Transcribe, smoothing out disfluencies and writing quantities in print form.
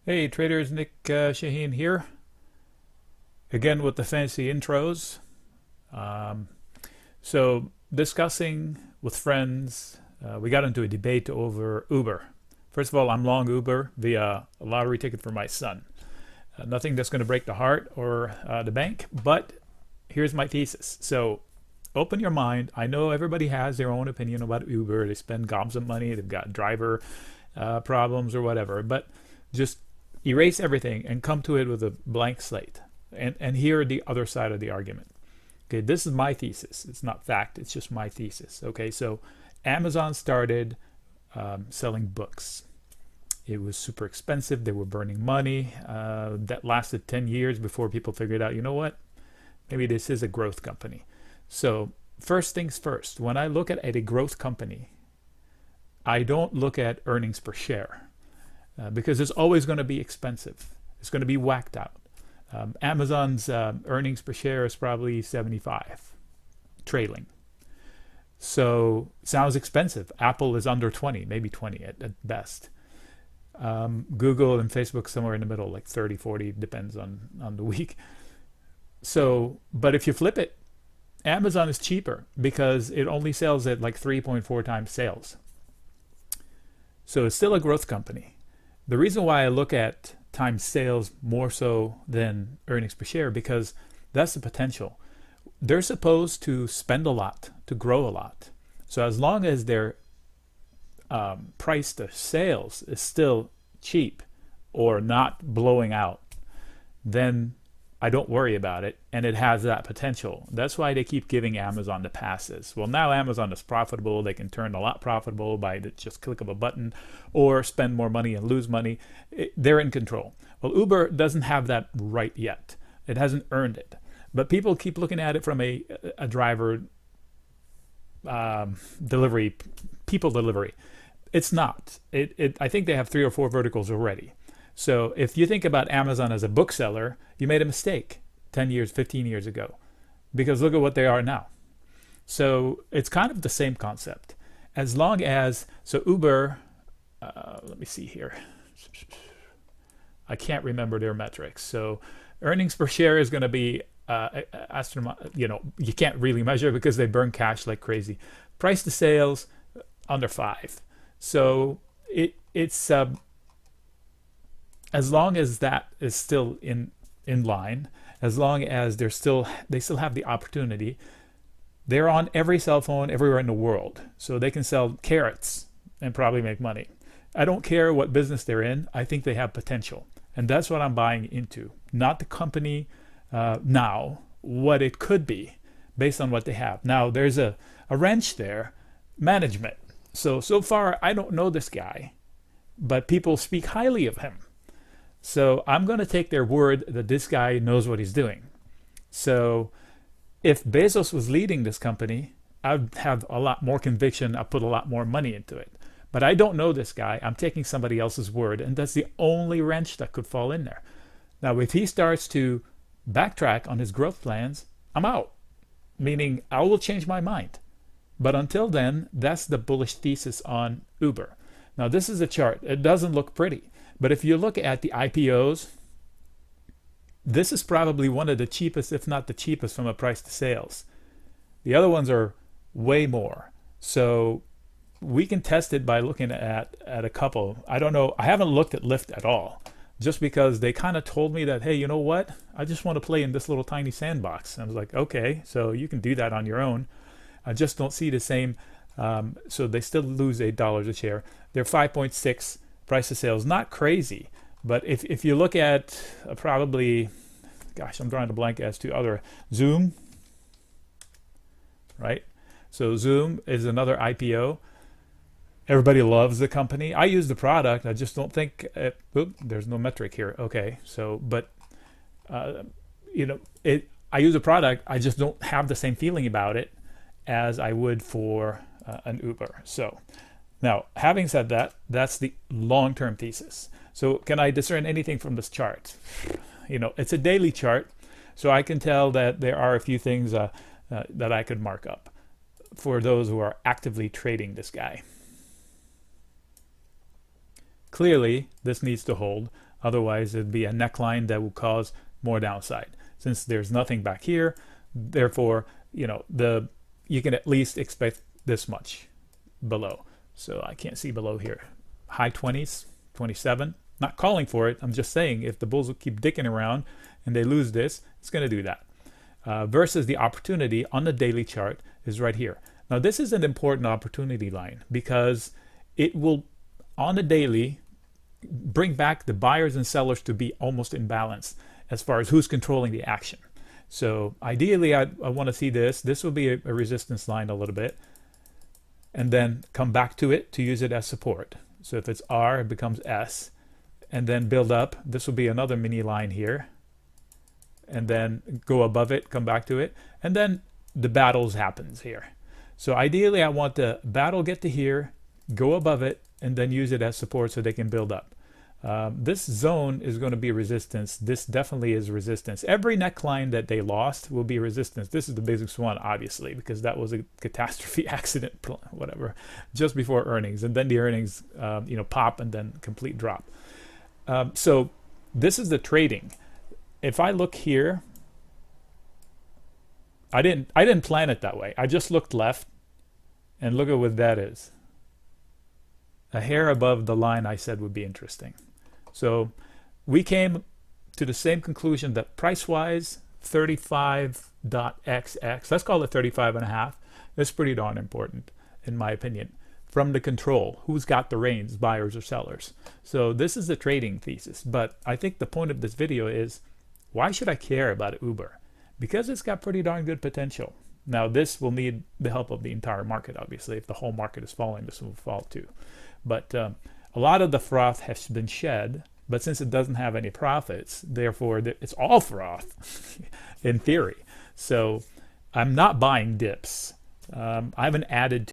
Hey traders, Nick Shaheen here, again with the fancy intros. Um, so, discussing with friends, we got into a debate over Uber. First of all, I'm long Uber via a lottery ticket for my son. Nothing that's going to break the heart or the bank, but here's my thesis. So, open your mind. I know everybody has their own opinion about Uber. They spend gobs of money, they've got driver problems or whatever, but just erase everything and come to it with a blank slate and hear the other side of the argument. Okay, this is my thesis. It's not fact, it's just my thesis. Okay, so Amazon started selling books. It was super expensive. They were burning money. That lasted 10 years before people figured out, you know what, maybe this is a growth company. So first things first, when I look at a growth company, I don't look at earnings per share because it's always going to be expensive. It's going to be whacked out. Amazon's earnings per share is probably 75, trailing. So sounds expensive. Apple is under 20, maybe 20 at best. Google and Facebook somewhere in the middle, like 30, 40, depends on the week. So, but if you flip it, Amazon is cheaper because it only sells at like 3.4 times sales. So it's still a growth company. The reason why I look at times sales more so than earnings per share, because that's the potential. They're supposed to spend a lot to grow a lot. So as long as their price to sales is still cheap or not blowing out, then I don't worry about it, and it has that potential. That's why they keep giving Amazon the passes. Well, now Amazon is profitable. They can turn a lot profitable by the just click of a button or spend more money and lose money. They're in control. Well, Uber doesn't have that right yet. It hasn't earned it. But people keep looking at it from a driver delivery, people delivery. It's not. I think they have 3 or 4 verticals already. So if you think about Amazon as a bookseller, you made a mistake 10 years, 15 years ago, because look at what they are now. So it's kind of the same concept. As long as, so Uber, let me see here. I can't remember their metrics. So earnings per share is going to be you can't really measure because they burn cash like crazy. Price to sales, under 5. So it's as long as that is still in line, as long as they still have the opportunity, they're on every cell phone everywhere in the world, so they can sell carrots and probably make money. I don't care what business they're in. I think they have potential, and that's what I'm buying into. Not the company now, what it could be based on what they have. Now there's a wrench there, management. So far I don't know this guy, but people speak highly of him. So I'm going to take their word that this guy knows what he's doing. So if Bezos was leading this company, I'd have a lot more conviction. I'd put a lot more money into it. But I don't know this guy. I'm taking somebody else's word, and that's the only wrench that could fall in there. Now, if he starts to backtrack on his growth plans, I'm out, meaning I will change my mind. But until then, that's the bullish thesis on Uber. Now, this is a chart. It doesn't look pretty. But if you look at the IPOs, this is probably one of the cheapest, if not the cheapest, from a price to sales. The other ones are way more. So we can test it by looking at a couple. I don't know. I haven't looked at Lyft at all, just because they kind of told me that, hey, you know what? I just want to play in this little tiny sandbox. And I was like, okay, so you can do that on your own. I just don't see the same. So they still lose $8 a share. They're 5.6. Price to sales, not crazy, but if you look at probably, gosh, I'm drawing a blank as to other, Zoom, right? So Zoom is another IPO. Everybody loves the company. I use the product. I just don't think, there's no metric here. Okay, so, but, I use a product. I just don't have the same feeling about it as I would for an Uber. So, now, having said that, that's the long-term thesis. So can I discern anything from this chart? It's a daily chart, so I can tell that there are a few things that I could mark up for those who are actively trading this guy. Clearly, this needs to hold. Otherwise, it'd be a neckline that will cause more downside. Since there's nothing back here, therefore, you know, you can at least expect this much below. So I can't see below here. High 20s, 27. Not calling for it. I'm just saying if the bulls will keep dicking around and they lose this, it's going to do that. Versus the opportunity on the daily chart is right here. Now this is an important opportunity line because it will, on the daily, bring back the buyers and sellers to be almost in balance as far as who's controlling the action. So ideally, I want to see this. This will be a resistance line a little bit, and then come back to it to use it as support. So if it's R, it becomes S, and then build up. This will be another mini line here, and then go above it, come back to it, and then the battles happens here. So ideally, I want the battle get to here, go above it, and then use it as support so they can build up. This zone is going to be resistance. This definitely is resistance. Every neckline that they lost will be resistance. This is the biggest one, obviously, because that was a catastrophe accident, whatever, just before earnings. And then the earnings, pop and then complete drop. So this is the trading. If I look here, I didn't plan it that way. I just looked left, and look at what that is. A hair above the line I said would be interesting. So we came to the same conclusion that price-wise, 35.xx, let's call it 35.5, is pretty darn important, in my opinion. From the control, who's got the reins, buyers or sellers. So this is the trading thesis. But I think the point of this video is, why should I care about Uber? Because it's got pretty darn good potential. Now this will need the help of the entire market, obviously. If the whole market is falling, this will fall too. But a lot of the froth has been shed, but since it doesn't have any profits, therefore it's all froth in theory. So I'm not buying dips. I haven't added